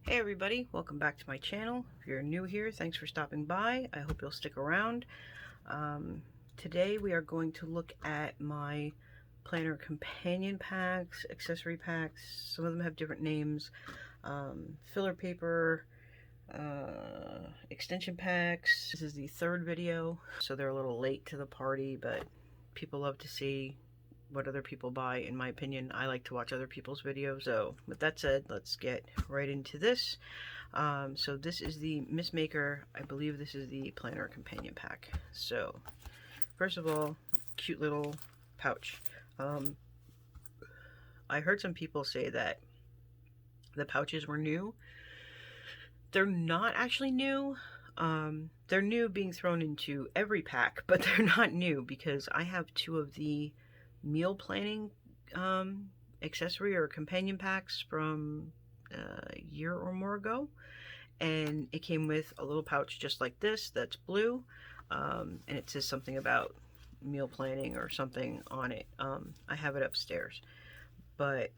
Hey everybody, welcome back to my channel. If you're new here, thanks for stopping by. I hope you'll stick around. Today we are going to look at my planner companion packs, accessory packs. Some of them have different names. Filler paper, extension packs. This is the third video, so they're a little late to the party, but people love to see what other people buy. In my opinion, I like to watch other people's videos. So with that said, let's get right into this. So this is the Missmaker. I believe this is the planner companion pack. So first of all, cute little pouch. I heard some people say that the pouches were new. They're not actually new. They're new being thrown into every pack, but they're not new because I have two of the meal planning accessory or companion packs from a year or more ago, and it came with a little pouch just like this that's blue, and it says something about meal planning or something on it. I have it upstairs, but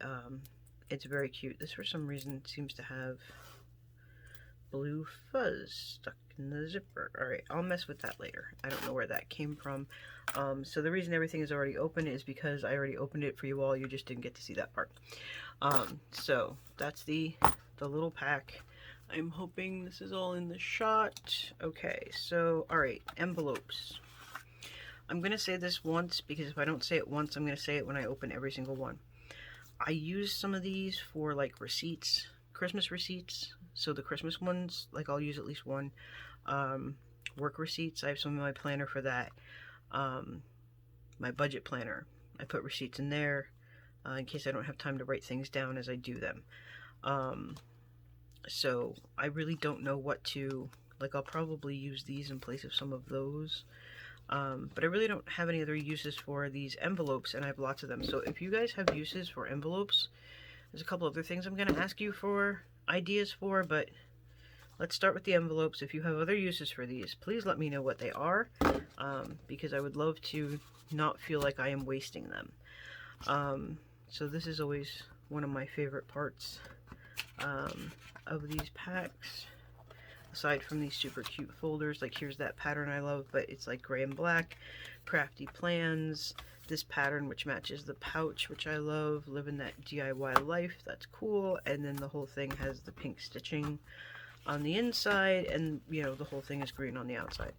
it's very cute. This for some reason seems to have blue fuzz stuck in the zipper. Alright, I'll mess with that later. I don't know where that came from. So the reason everything is already open is because I already opened it for you all. You just didn't get to see that part. So that's the little pack. I'm hoping this is all in the shot. Okay, so alright, envelopes. I'm going to say this once because if I don't say it once, I'm going to say it when I open every single one. I use some of these for like receipts, Christmas receipts. So the Christmas ones, like I'll use at least one. Work receipts, I have some in my planner for that. My budget planner, I put receipts in there in case I don't have time to write things down as I do them. So I really don't know what to, like I'll probably use these in place of some of those. But I really don't have any other uses for these envelopes, and I have lots of them. So if you guys have uses for envelopes, there's a couple other things I'm going to ask you for ideas for, but let's start with the envelopes. If you have other uses for these, please let me know what they are, because I would love to not feel like I am wasting them. So this is always one of my favorite parts of these packs. Aside from these super cute folders, like here's that pattern I love, but it's like gray and black. Crafty plans. This pattern which matches the pouch, which I love. Living that DIY life, that's cool. And then the whole thing has the pink stitching on the inside, and you know the whole thing is green on the outside.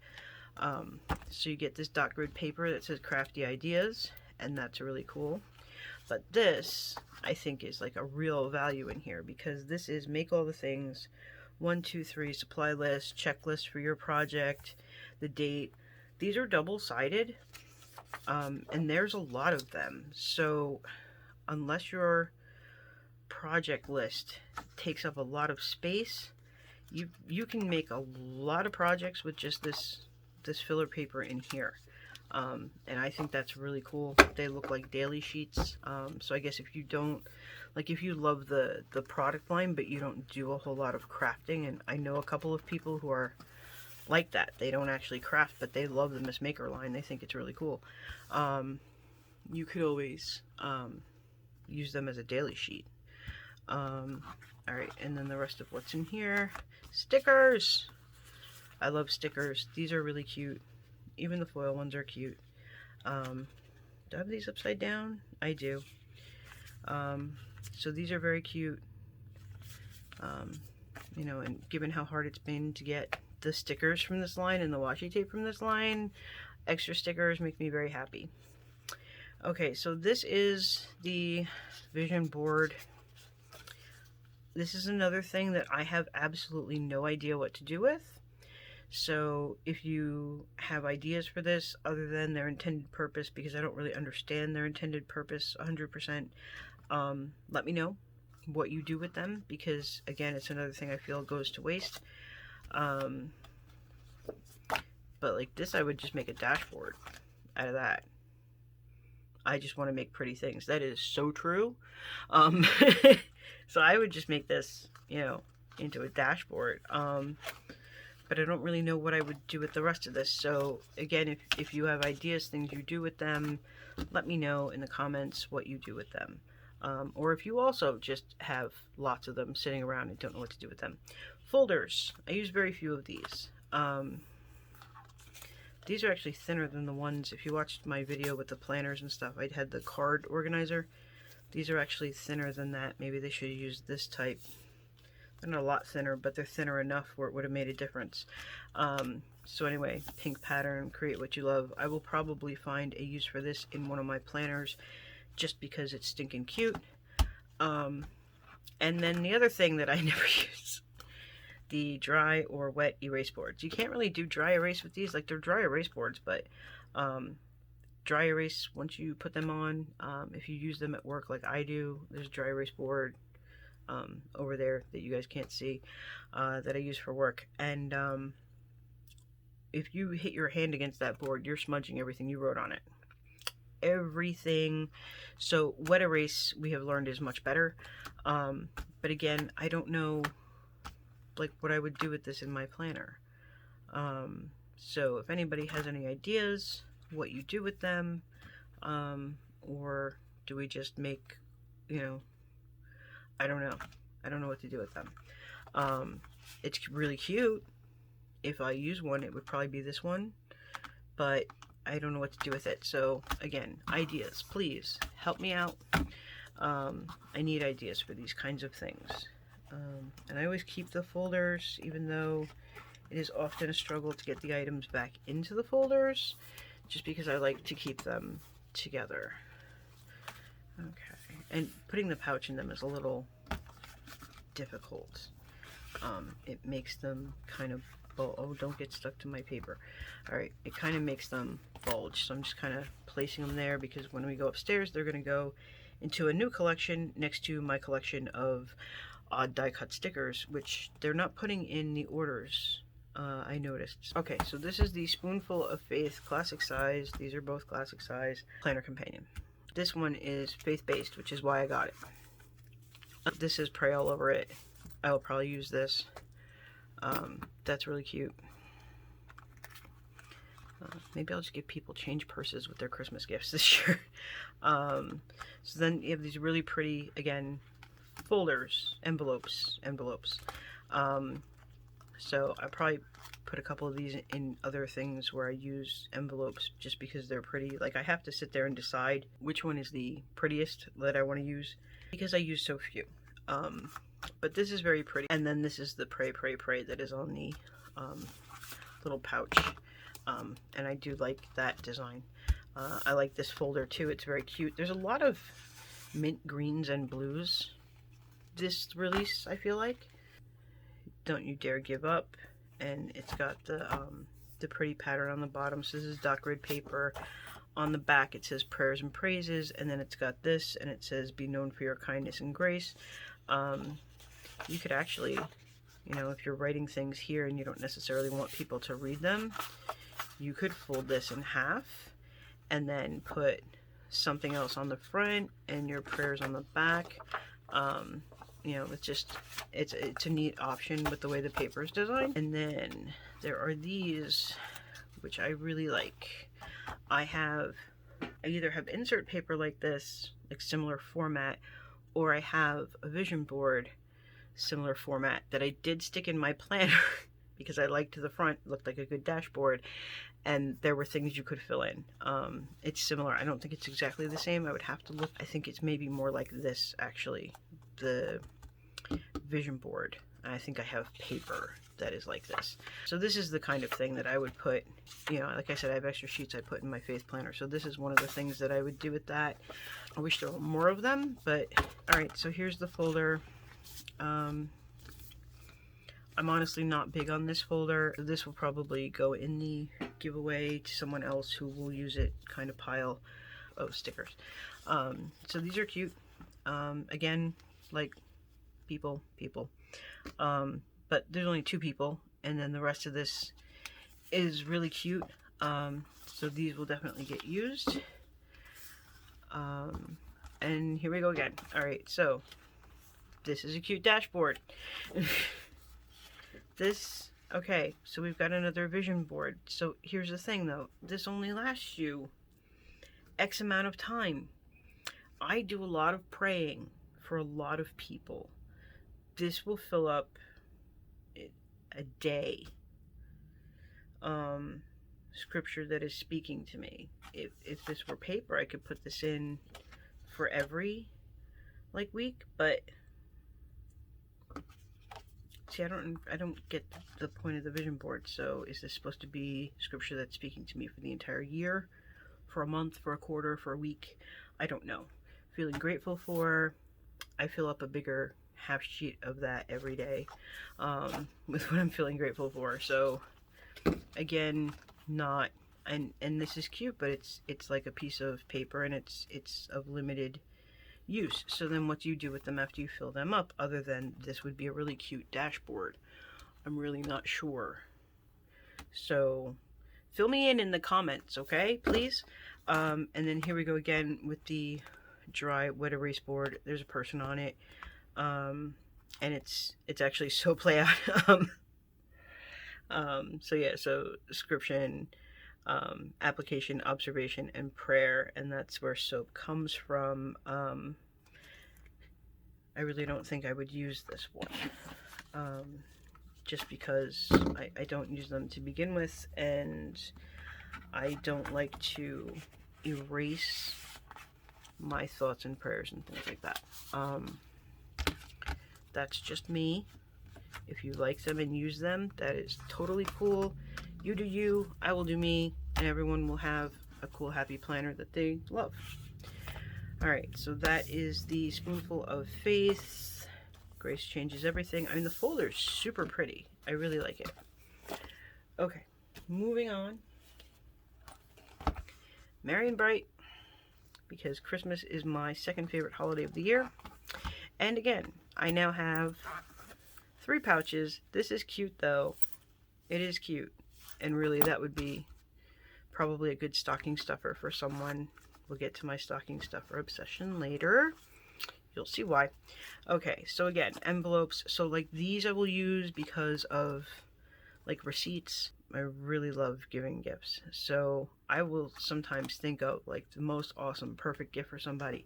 So you get this dot grid paper that says crafty ideas, and that's really cool. But this I think is like a real value in here, because this is make all the things 1, 2, 3 supply list, checklist for your project, the date. These are double-sided, and there's a lot of them. So unless your project list takes up a lot of space, you can make a lot of projects with just this filler paper in here. And I think that's really cool. They look like daily sheets. So I guess if you don't, like if you love the product line, but you don't do a whole lot of crafting, and I know a couple of people who are like that. They don't actually craft, but they love the Missmaker line. They think it's really cool. You could always use them as a daily sheet. Alright, and then the rest of what's in here. Stickers! I love stickers. These are really cute. Even the foil ones are cute. Do I have these upside down? I do. So these are very cute. You know, and given how hard it's been to get the stickers from this line and the washi tape from this line, extra stickers make me very happy. Okay, so this is the vision board. This is another thing that I have absolutely no idea what to do with. So if you have ideas for this other than their intended purpose, because I don't really understand their intended purpose 100%, let me know what you do with them, because again, it's another thing I feel goes to waste. But like this, I would just make a dashboard out of that. I just want to make pretty things. That is so true. So I would just make this, you know, into a dashboard. But I don't really know what I would do with the rest of this. So again, if you have ideas, things you do with them, let me know in the comments what you do with them. or if you also just have lots of them sitting around and don't know what to do with them. Folders. I use very few of these. These are actually thinner than the ones, if you watched my video with the planners and stuff, I had the card organizer. These are actually thinner than that. Maybe they should have used this type. They're not a lot thinner, but they're thinner enough where it would have made a difference. So anyway, pink pattern, create what you love. I will probably find a use for this in one of my planners just because it's stinking cute. And then the other thing that I never use, the dry or wet erase boards. You can't really do dry erase with these. Like, they're dry erase boards, but dry erase, once you put them on, if you use them at work like I do, there's a dry erase board over there that you guys can't see that I use for work. And if you hit your hand against that board, you're smudging everything you wrote on it. Everything. So wet erase, we have learned, is much better. But again, I don't know like what I would do with this in my planner. So if anybody has any ideas what you do with them, or do we just make, you know, I don't know. I don't know what to do with them. It's really cute. If I use one, it would probably be this one, but I don't know what to do with it. So again, ideas, please help me out. I need ideas for these kinds of things. And I always keep the folders, even though it is often a struggle to get the items back into the folders, just because I like to keep them together. Okay, and putting the pouch in them is a little difficult. It makes them kind of, oh, don't get stuck to my paper. Alright, it kind of makes them bulge, so I'm just kind of placing them there because when we go upstairs, they're going to go into a new collection next to my collection of odd die cut stickers, which they're not putting in the orders, I noticed. Okay, so this is the Spoonful of Faith classic size. These are both classic size planner companion. This one is faith-based, which is why I got it. This is Pray all over it. I will probably use this. That's really cute. Maybe I'll just give people change purses with their Christmas gifts this year. So then you have these really pretty, again, folders, envelopes. So I probably put a couple of these in other things where I use envelopes just because they're pretty. Like, I have to sit there and decide which one is the prettiest that I want to use because I use so few. But this is very pretty. And then this is the Pray, Pray, Pray that is on the little pouch. And I do like that design. I like this folder too. It's very cute. There's a lot of mint greens and blues this release, I feel like. Don't You Dare Give Up. And it's got the pretty pattern on the bottom. So this is dot grid paper. On the back it says Prayers and Praises, and then it's got this, and it says Be Known for Your Kindness and Grace. You could actually, you know, if you're writing things here and you don't necessarily want people to read them, you could fold this in half and then put something else on the front and your prayers on the back. You know, it's a neat option with the way the paper is designed. And then there are these, which I really like. I either have insert paper like this, like similar format, or I have a vision board similar format that I did stick in my planner because I liked the front, looked like a good dashboard, and there were things you could fill in. It's similar. I don't think it's exactly the same. I would have to look. I think it's maybe more like this, actually, the vision board. And I think I have paper that is like this. So this is the kind of thing that I would put, you know, like I said, I have extra sheets I put in my faith planner. So this is one of the things that I would do with that. I wish there were more of them, but all right, so here's the folder. I'm honestly not big on this folder. This will probably go in the giveaway to someone else who will use it kind of pile of stickers. So these are cute. Again, like people. But there's only 2 people, and then the rest of this is really cute. So these will definitely get used. And here we go again. Alright, so this is a cute dashboard. Okay, so we've got another vision board. So here's the thing though, this only lasts you X amount of time. I do a lot of praying for a lot of people. This will fill up a day. Scripture that is speaking to me. If this were paper, I could put this in for every week, but see, I don't get the point of the vision board. So is this supposed to be scripture that's speaking to me for the entire year, for a month, for a quarter, for a week? I don't know. Feeling grateful for, I fill up a bigger half sheet of that every day with what I'm feeling grateful for. So again, not, and this is cute, but it's like a piece of paper, and it's of limited use. So then what do you do with them after you fill them up, other than this would be a really cute dashboard? I'm really not sure. So fill me in the comments, okay, please. And then here we go again with the dry wet erase board. There's a person on it, and it's actually soap layout. So yeah, so description, application, observation, and prayer, and that's where soap comes from. I really don't think I would use this one, just because I don't use them to begin with, and I don't like to erase my thoughts and prayers and things like that. That's just me. If you like them and use them, that is totally cool. You do you, I will do me, and everyone will have a cool, happy planner that they love. Alright, so that is the Spoonful of Faith. Grace Changes Everything. I mean, the folder is super pretty. I really like it. Okay, moving on. Merry and Bright, because Christmas is my second favorite holiday of the year. And again, I now have 3 pouches. This is cute though. It is cute. And really that would be probably a good stocking stuffer for someone. We'll get to my stocking stuffer obsession later. You'll see why. Okay, so again, envelopes. So like these I will use because of like receipts. I really love giving gifts. So I will sometimes think of like the most awesome, perfect gift for somebody.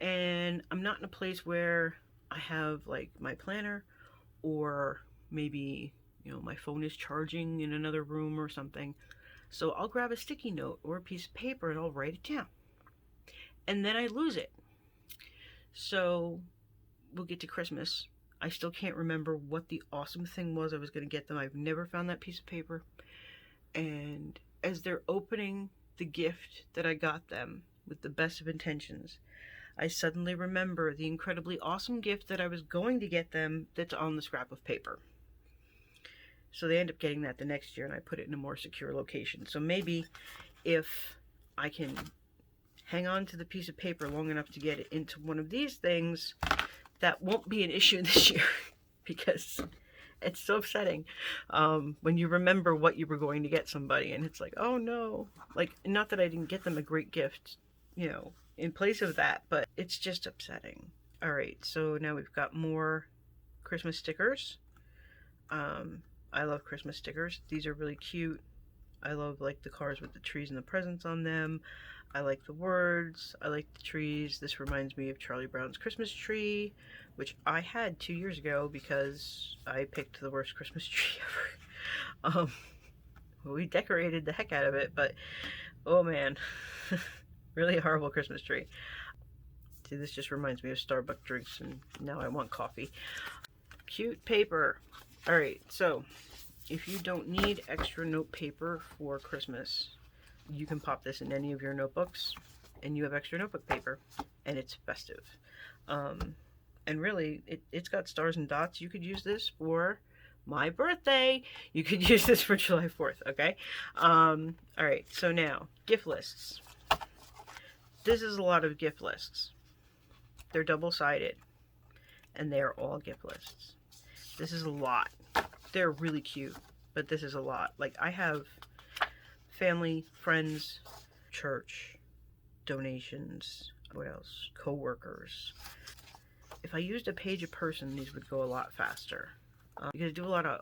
And I'm not in a place where I have like my planner, or maybe, you know, my phone is charging in another room or something. So I'll grab a sticky note or a piece of paper and I'll write it down. And then I lose it. So we'll get to Christmas. I still can't remember what the awesome thing was I was going to get them. I've never found that piece of paper. And as they're opening the gift that I got them with the best of intentions, I suddenly remember the incredibly awesome gift that I was going to get them that's on the scrap of paper. So they end up getting that the next year, and I put it in a more secure location. So maybe if I can hang on to the piece of paper long enough to get it into one of these things, that won't be an issue this year, because it's so upsetting when you remember what you were going to get somebody, and it's like, oh no. Like, not that I didn't get them a great gift, you know, in place of that, but it's just upsetting. Alright, so now we've got more Christmas stickers. I love Christmas stickers. These are really cute. I love like the cars with the trees and the presents on them. I like the words. I like the trees. This reminds me of Charlie Brown's Christmas tree, which I had 2 years ago because I picked the worst Christmas tree ever. We decorated the heck out of it, but oh man. Really a horrible Christmas tree. See, this just reminds me of Starbucks drinks, and now I want coffee. Cute paper. Alright, so if you don't need extra note paper for Christmas, you can pop this in any of your notebooks, and you have extra notebook paper, and it's festive. And really, it's got stars and dots. You could use this for my birthday. You could use this for July 4th, okay? Alright, so now, gift lists. This is a lot of gift lists. They're double-sided, and they're all gift lists. This is a lot. They're really cute, but this is a lot. Like, I have family, friends, church, donations, what else? Co-workers. If I used a page a person, these would go a lot faster. Because I do a lot of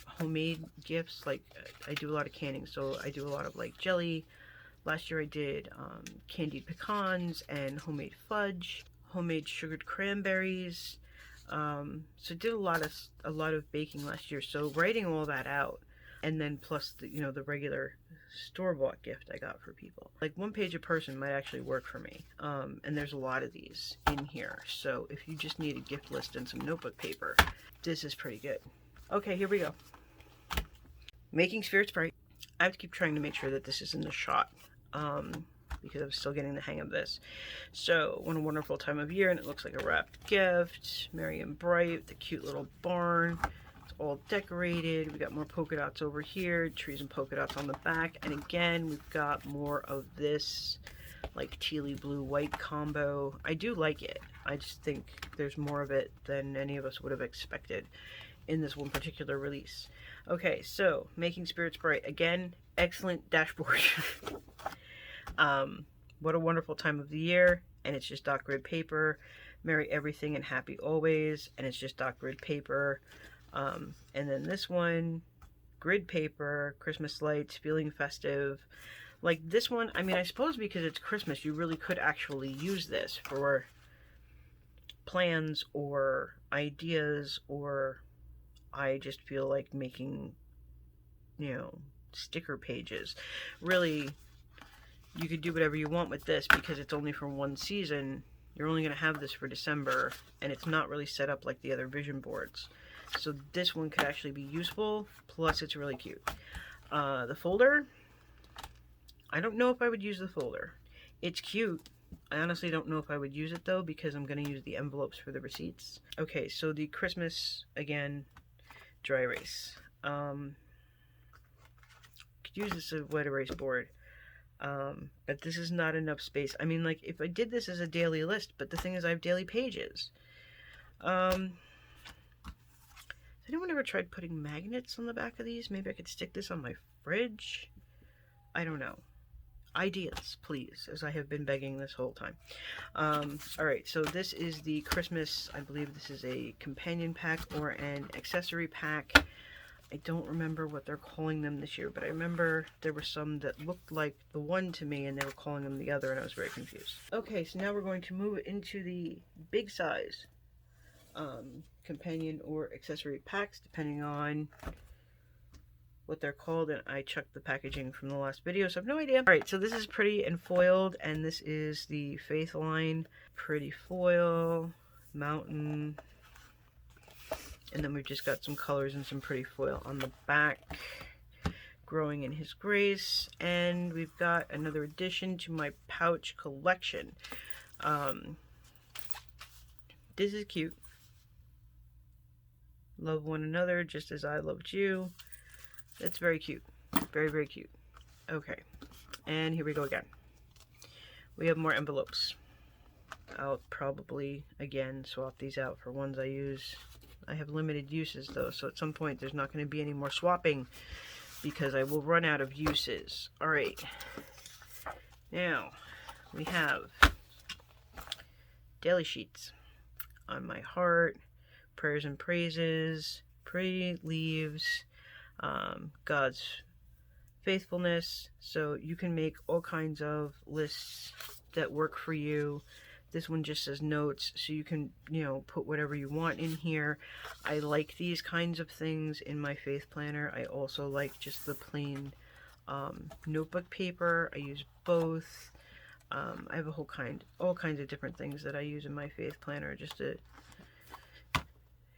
homemade gifts. Like, I do a lot of canning, so I do a lot of like jelly, Last year I did candied pecans and homemade fudge, homemade sugared cranberries. So I did a lot of baking last year. So writing all that out, and then plus the, the regular store-bought gift I got for people. Like 1 page a person might actually work for me. And there's a lot of these in here. So if you just need a gift list and some notebook paper, this is pretty good. Okay, here we go. Making Spirit Sprite. I have to keep trying to make sure that this is in the shot. Because I'm still getting the hang of this. So, what a wonderful time of year, and it looks like a wrapped gift. Merry and bright, the cute little barn. It's all decorated. We got more polka dots over here, trees and polka dots on the back. And again, we've got more of this, like tealy blue white combo. I do like it. I just think there's more of it than any of us would have expected in this one particular release. Okay, so Making Spirit Sprite. Again, excellent dashboard. What a wonderful time of the year, and it's just dot grid paper. Merry everything and happy always, and it's just dot grid paper. And then this one, grid paper, Christmas lights, feeling festive. Like this one, I mean, I suppose because it's Christmas, you really could actually use this for plans or ideas, or I just feel like making, sticker pages. Really, you could do whatever you want with this because it's only for one season. You're only going to have this for December, and it's not really set up like the other vision boards. So this one could actually be useful, plus it's really cute. The folder, I don't know if I would use the folder. It's cute. I honestly don't know if I would use it though, because I'm going to use the envelopes for the receipts. Okay, so the Christmas, again, dry erase. Could use this as a wet erase board. But this is not enough space. I mean, like, if I did this as a daily list, but the thing is I have daily pages. Has anyone ever tried putting magnets on the back of these? Maybe I could stick this on my fridge? I don't know. Ideas, please, as I have been begging this whole time. Alright, so this is the Christmas, I believe this is a companion pack or an accessory pack. I don't remember what they're calling them this year, but I remember there were some that looked like the one to me and they were calling them the other, and I was very confused. Okay, so now we're going to move into the big size companion or accessory packs, depending on what they're called, and I checked the packaging from the last video, so I have no idea. Alright, so this is pretty and foiled, and this is the Faith line. Pretty foil, mountain. And then we've just got some colors and some pretty foil on the back. Growing in His Grace. And we've got another addition to my pouch collection. This is cute. Love one another just as I loved you. It's very cute. Very, very cute. Okay. And here we go again. We have more envelopes. I'll probably, again, swap these out for ones I use. I have limited uses though, so at some point there's not going to be any more swapping because I will run out of uses. Alright, now we have daily sheets. On My Heart, Prayers and Praises, Pretty Leaves, God's Faithfulness. So you can make all kinds of lists that work for you. This one just says notes, so you can, put whatever you want in here. I like these kinds of things in my faith planner. I also like just the plain notebook paper. I use both. I have all kinds of different things that I use in my faith planner just to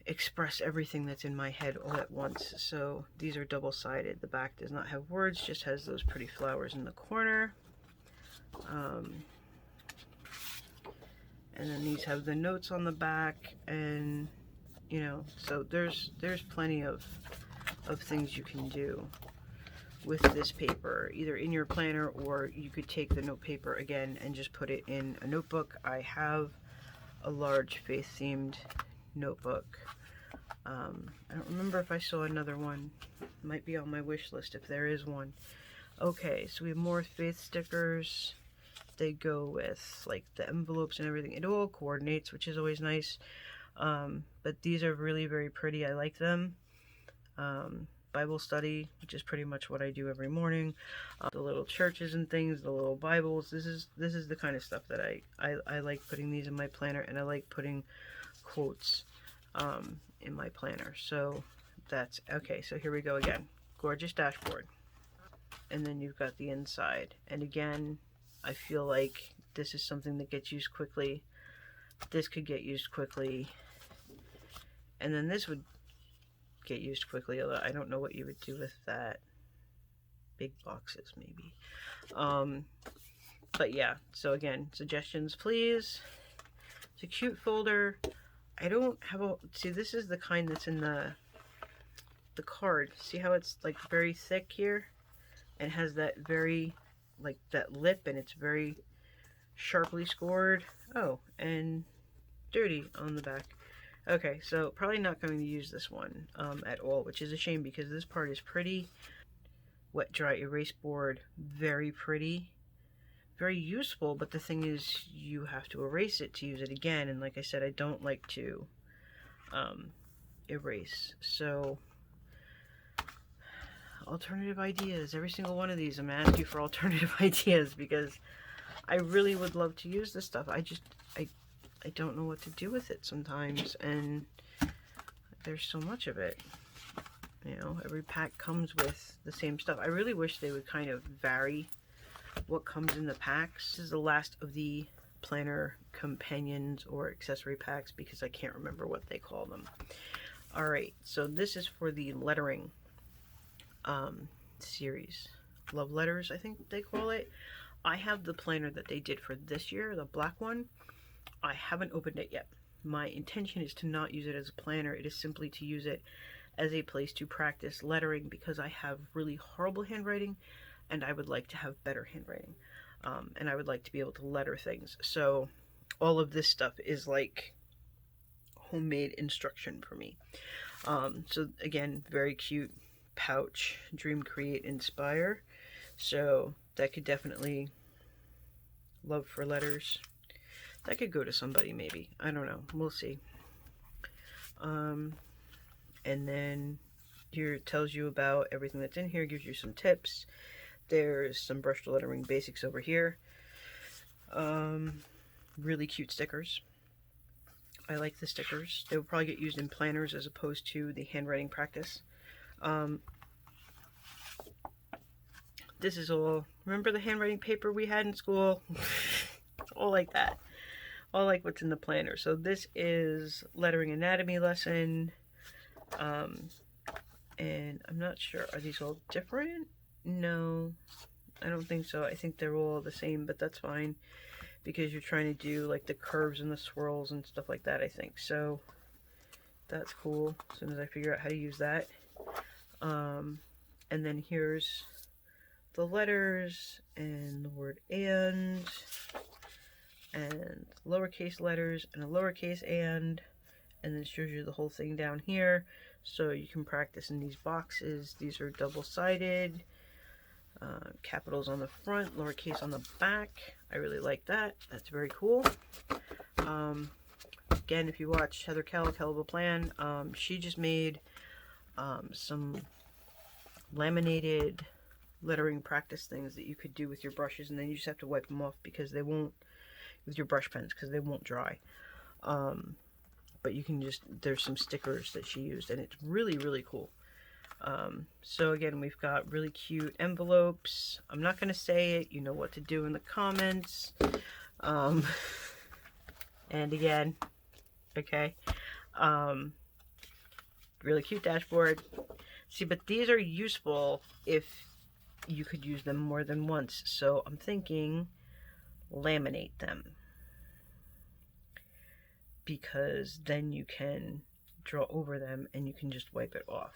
express everything that's in my head all at once. So these are double-sided. The back does not have words, just has those pretty flowers in the corner. And then these have the notes on the back, and so there's plenty of things you can do with this paper, either in your planner, or you could take the note paper again and just put it in a notebook. I have a large faith themed notebook. I don't remember if I saw another one. It might be on my wish list if there is one. Okay, so we have more faith stickers. They go with like the envelopes and everything. It all coordinates, which is always nice. But these are really very pretty. I like them. Bible study, which is pretty much what I do every morning. The little churches and things, the little Bibles. This is the kind of stuff that I like putting these in my planner, and I like putting quotes in my planner. So that's okay. So here we go again. Gorgeous dashboard. And then you've got the inside. And again, I feel like this is something that gets used quickly. This could get used quickly. And then this would get used quickly, although I don't know what you would do with that. Big boxes, maybe. But yeah, so again, suggestions, please. It's a cute folder. I don't have a... See, this is the kind that's in the card. See how it's like very thick here? And has that very, like that lip, and it's very sharply scored. Oh, and dirty on the back. Okay, so probably not going to use this one at all, which is a shame because this part is pretty. Wet dry erase board, very pretty, very useful, but the thing is you have to erase it to use it again, and like I said, I don't like to erase. So alternative ideas. Every single one of these I'm asking you for alternative ideas because I really would love to use this stuff. I don't know what to do with it sometimes, and there's so much of it. You know, every pack comes with the same stuff. I really wish they would kind of vary what comes in the packs. This is the last of the planner companions or accessory packs because I can't remember what they call them. Alright, so this is for the lettering series. Love letters, I think they call it. I have the planner that they did for this year, the black one. I haven't opened it yet. My intention is to not use it as a planner. It is simply to use it as a place to practice lettering because I have really horrible handwriting and I would like to have better handwriting. And I would like to be able to letter things. So all of this stuff is like homemade instruction for me. So again, very cute pouch, Dream, Create, Inspire. So that could definitely, love for letters. That could go to somebody maybe. I don't know. We'll see. And then here it tells you about everything that's in here, gives you some tips. There's some brush lettering basics over here. Really cute stickers. I like the stickers. They will probably get used in planners as opposed to the handwriting practice. This is all, remember the handwriting paper we had in school? It's all like that. All like what's in the planner. So this is lettering anatomy lesson. And I'm not sure, are these all different? No, I don't think so. I think they're all the same, but that's fine because you're trying to do like the curves and the swirls and stuff like that, I think. So that's cool as soon as I figure out how to use that. And then here's the letters and the word and lowercase letters and a lowercase and then it shows you the whole thing down here so you can practice in these boxes. These are double-sided, capitals on the front, lowercase on the back. I really like that. That's very cool. Again, if you watch Heather Kellick, Hell of a Plan, she just made some laminated lettering practice things that you could do with your brushes, and then you just have to wipe them off because they won't, with your brush pens, because they won't dry. But you can just, there's some stickers that she used, and it's really, really cool. So again, we've got really cute envelopes. I'm not going to say it, you know what to do in the comments. And again, okay, really cute dashboard. See, but these are useful if you could use them more than once. So I'm thinking laminate them, because then you can draw over them and you can just wipe it off.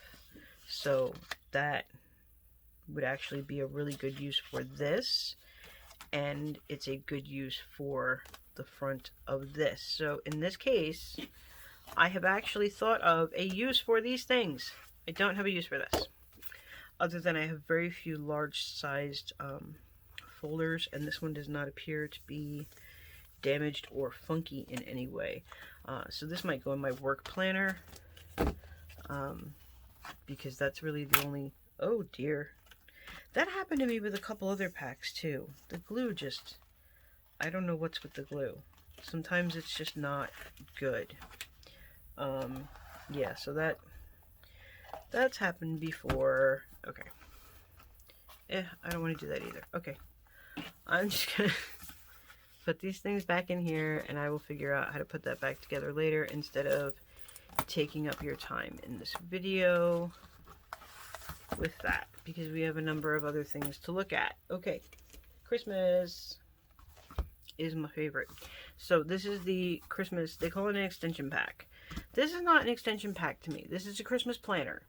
So that would actually be a really good use for this, and it's a good use for the front of this. So in this case, I have actually thought of a use for these things. I don't have a use for this, other than I have very few large-sized folders, and this one does not appear to be damaged or funky in any way. So this might go in my work planner, because that's really the only... Oh dear. That happened to me with a couple other packs too. The glue just... I don't know what's with the glue. Sometimes it's just not good. Yeah, so that's happened before. Okay. I don't want to do that either. Okay. I'm just gonna put these things back in here, and I will figure out how to put that back together later instead of taking up your time in this video with that, because we have a number of other things to look at. Okay, Christmas is my favorite. So this is the Christmas, they call it an extension pack. This is not an extension pack to me. This is a Christmas planner.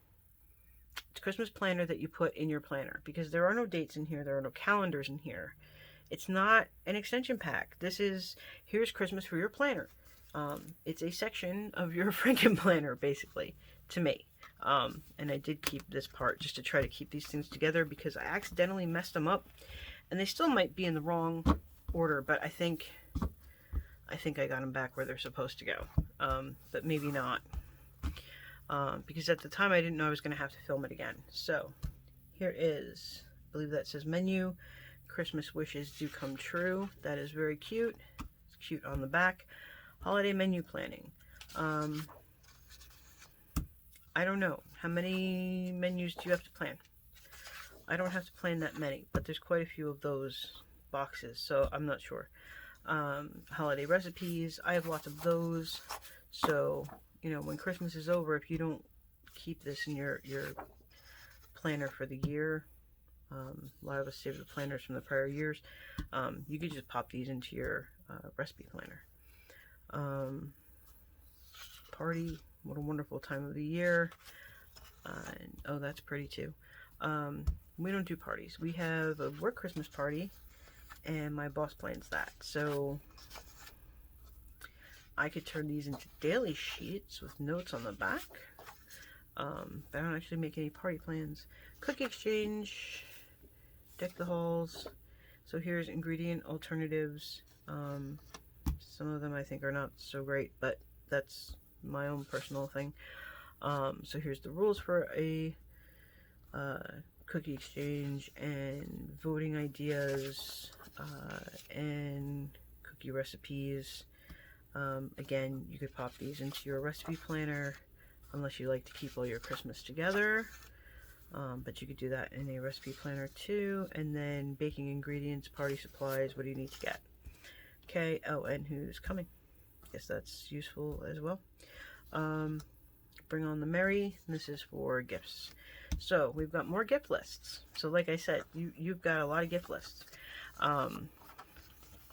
It's a Christmas planner that you put in your planner, because there are no dates in here, there are no calendars in here. It's not an extension pack. This is, here's Christmas for your planner. It's a section of your Franken planner, basically, to me. And I did keep this part just to try to keep these things together, because I accidentally messed them up, and they still might be in the wrong order, but I think I got them back where they're supposed to go. But maybe not. Because at the time I didn't know I was going to have to film it again. So here is, I believe that says menu. Christmas wishes do come true. That is very cute. It's cute on the back. Holiday menu planning. I don't know. How many menus do you have to plan? I don't have to plan that many, but there's quite a few of those boxes, so I'm not sure. Holiday recipes. I have lots of those. So, you know, when Christmas is over, if you don't keep this in your planner for the year, a lot of us save the planners from the prior years, you could just pop these into your recipe planner. Party, what a wonderful time of the year. And, oh, that's pretty too. We don't do parties. We have a work Christmas party, and my boss plans that. So I could turn these into daily sheets with notes on the back. But I don't actually make any party plans. Cookie exchange, deck the halls. So here's ingredient alternatives. Some of them I think are not so great, but that's my own personal thing. So here's the rules for a cookie exchange, and voting ideas, and cookie recipes. Again, you could pop these into your recipe planner unless you like to keep all your Christmas together, but you could do that in a recipe planner too. And then baking ingredients, party supplies, what do you need to get? Okay, oh, and who's coming? Guess that's useful as well. Bring on the merry. This is for gifts. So we've got more gift lists. So like I said, you've got a lot of gift lists.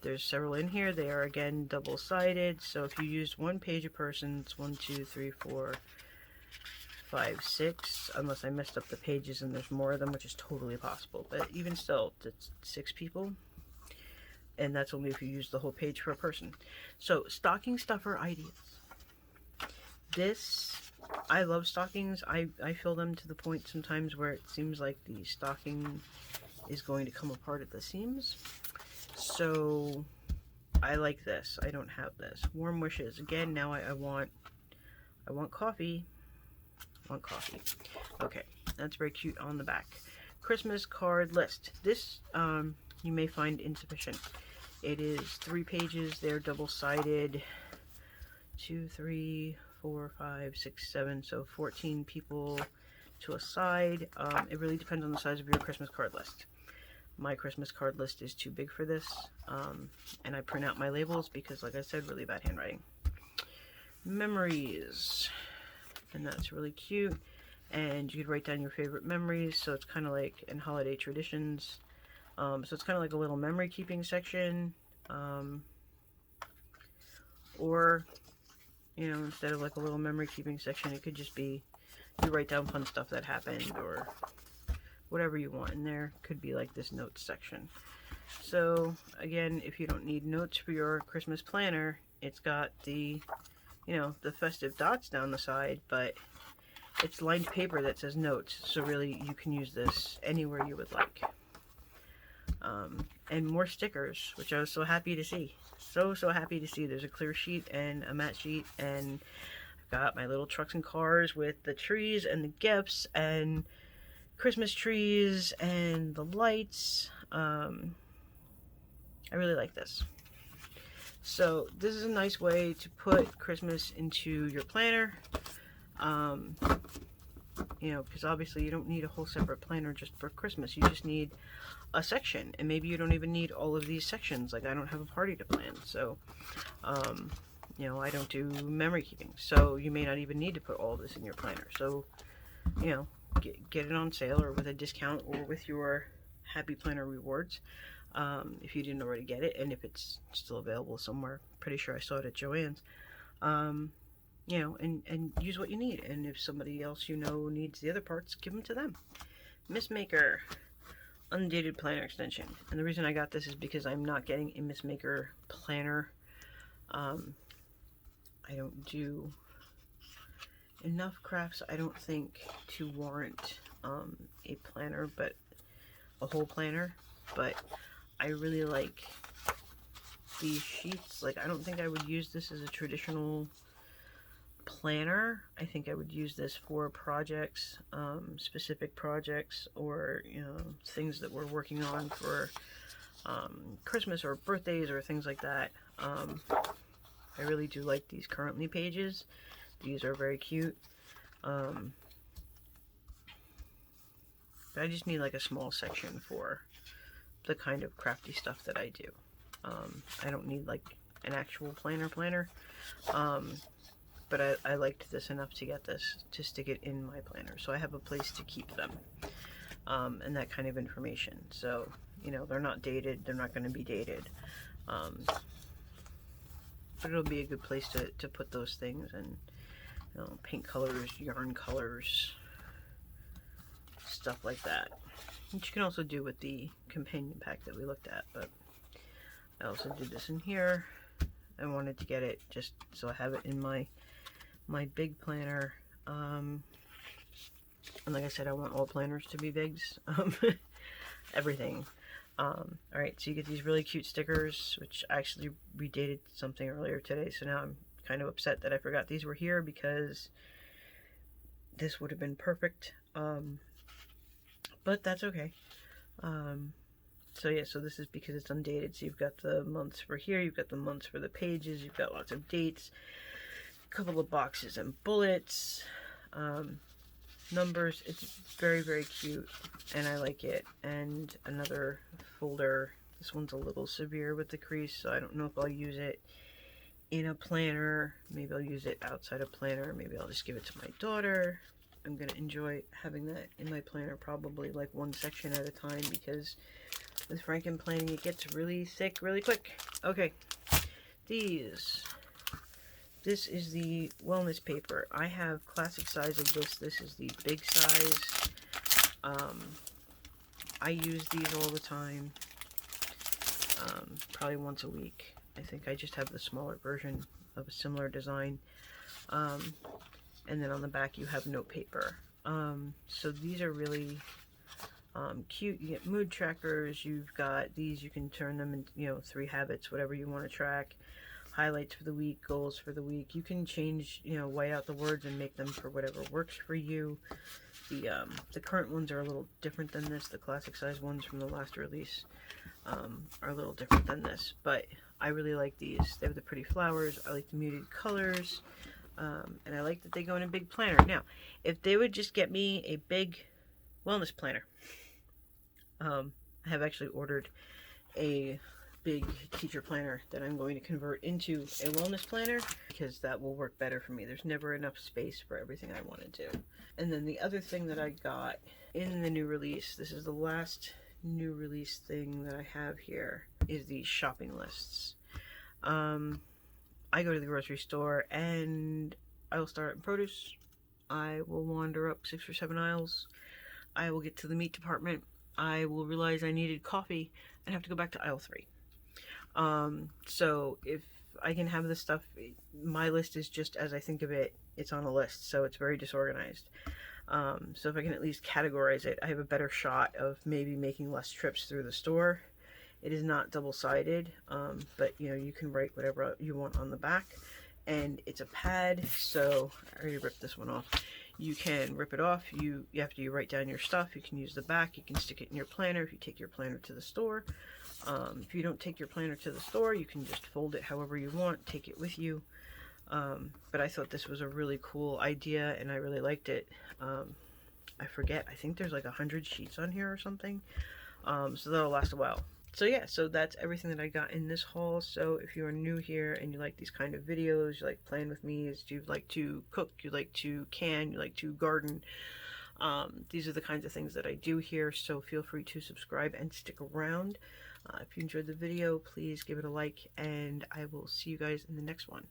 There's several in here. They are again double-sided. So if you used one page a person, it's 1, 2, 3, 4, 5, 6. Unless I messed up the pages and there's more of them, which is totally possible. But even still, it's 6 people. And that's only if you use the whole page for a person. So stocking stuffer ideas. This, I love stockings. I fill them to the point sometimes where it seems like the stocking is going to come apart at the seams. So I like this. I don't have this. Warm wishes. Again, now I want coffee. I want coffee. Okay, that's very cute on the back. Christmas card list. This you may find insufficient. It is 3 pages. They're double-sided. 2, 3, 4, 5, 6, 7. So 14 people to a side. It really depends on the size of your Christmas card list. My Christmas card list is too big for this, and I print out my labels because, like I said, really bad handwriting. Memories, and that's really cute, and you could write down your favorite memories, so it's kind of like in holiday traditions. So it's kind of like a little memory keeping section, or, you know, instead of like a little memory keeping section, it could just be you write down fun stuff that happened, or whatever you want in there. Could be like this notes section. So again, if you don't need notes for your Christmas planner, it's got the, you know, the festive dots down the side, but it's lined paper that says notes, so really you can use this anywhere you would like. And more stickers, which I was so happy to see. So happy to see. There's a clear sheet and a matte sheet, and I got my little trucks and cars with the trees and the gifts and Christmas trees and the lights. I really like this. So this is a nice way to put Christmas into your planner. You know, because obviously you don't need a whole separate planner just for Christmas. You just need a section, and maybe you don't even need all of these sections. Like, I don't have a party to plan, so you know, I don't do memory keeping, so you may not even need to put all of this in your planner. So, you know, get it on sale or with a discount or with your Happy Planner rewards, if you didn't already get it, and if it's still available somewhere. Pretty sure I saw it at Joann's. You know, and use what you need, and if somebody else you know needs the other parts, give them to them. Mistmaker Undated Planner Extension, and the reason I got this is because I'm not getting a Mistmaker planner. I don't do enough crafts, I don't think, to warrant a planner, but a whole planner. But I really like these sheets. Like, I don't think I would use this as a traditional planner. I think I would use this for projects, specific projects, or, you know, things that we're working on for Christmas or birthdays or things like that. I really do like these Currently pages. These are very cute. But I just need like a small section for the kind of crafty stuff that I do. I don't need like an actual planner. But I liked this enough to get this, to stick it in my planner, so I have a place to keep them, and that kind of information. So, you know, they're not dated, they're not going to be dated, but it'll be a good place to put those things, and, you know, paint colors, yarn colors, stuff like that, which you can also do with the companion pack that we looked at. But I also did this in here. I wanted to get it just so I have it in my big planner, and like I said, I want all planners to be bigs. Everything. Alright, so you get these really cute stickers, which I actually redated something earlier today, so now I'm kind of upset that I forgot these were here, because this would have been perfect, but that's okay. So yeah, so this is because it's undated, so you've got the months for here, you've got the months for the pages, you've got lots of dates, a couple of boxes and bullets, numbers. It's very, very cute, and I like it. And another folder. This one's a little severe with the crease, so I don't know if I'll use it in a planner. Maybe I'll use it outside a planner. Maybe I'll just give it to my daughter. I'm going to enjoy having that in my planner, probably like one section at a time, because with Franken planning, it gets really thick really quick. Okay, this is the wellness paper. I have classic size of this. This is the big size. I use these all the time, probably once a week. I think I just have the smaller version of a similar design. And then on the back you have note paper. So these are really cute. You get mood trackers. You've got these, you can turn them into, you know, 3 habits, whatever you want to track. Highlights for the week, goals for the week. You can change, you know, white out the words and make them for whatever works for you. The current ones are a little different than this. The classic size ones from the last release are a little different than this, but I really like these. They have the pretty flowers. I like the muted colors, and I like that they go in a big planner. Now, if they would just get me a big wellness planner, I have actually ordered a big teacher planner that I'm going to convert into a wellness planner, because that will work better for me. There's never enough space for everything I want to do. And then the other thing that I got in the new release, this is the last new release thing that I have here, is the shopping lists. I go to the grocery store and I will start in produce. I will wander up 6 or 7 aisles. I will get to the meat department. I will realize I needed coffee and have to go back to aisle 3. So if I can have this stuff, my list is just as I think of it, it's on a list, so it's very disorganized. So if I can at least categorize it, I have a better shot of maybe making less trips through the store. It is not double-sided, but you know, you can write whatever you want on the back, and it's a pad, so I already ripped this one off. You can rip it off. After you write down your stuff, you can use the back. You can stick it in your planner if you take your planner to the store. If you don't take your planner to the store, you can just fold it however you want, take it with you. But I thought this was a really cool idea, and I really liked it. I forget, I think there's like 100 sheets on here or something. So that'll last a while. So yeah, so that's everything that I got in this haul. So if you are new here and you like these kind of videos, you like playing with me, you like to cook, you like to can, you like to garden, these are the kinds of things that I do here. So feel free to subscribe and stick around. If you enjoyed the video, please give it a like, and I will see you guys in the next one.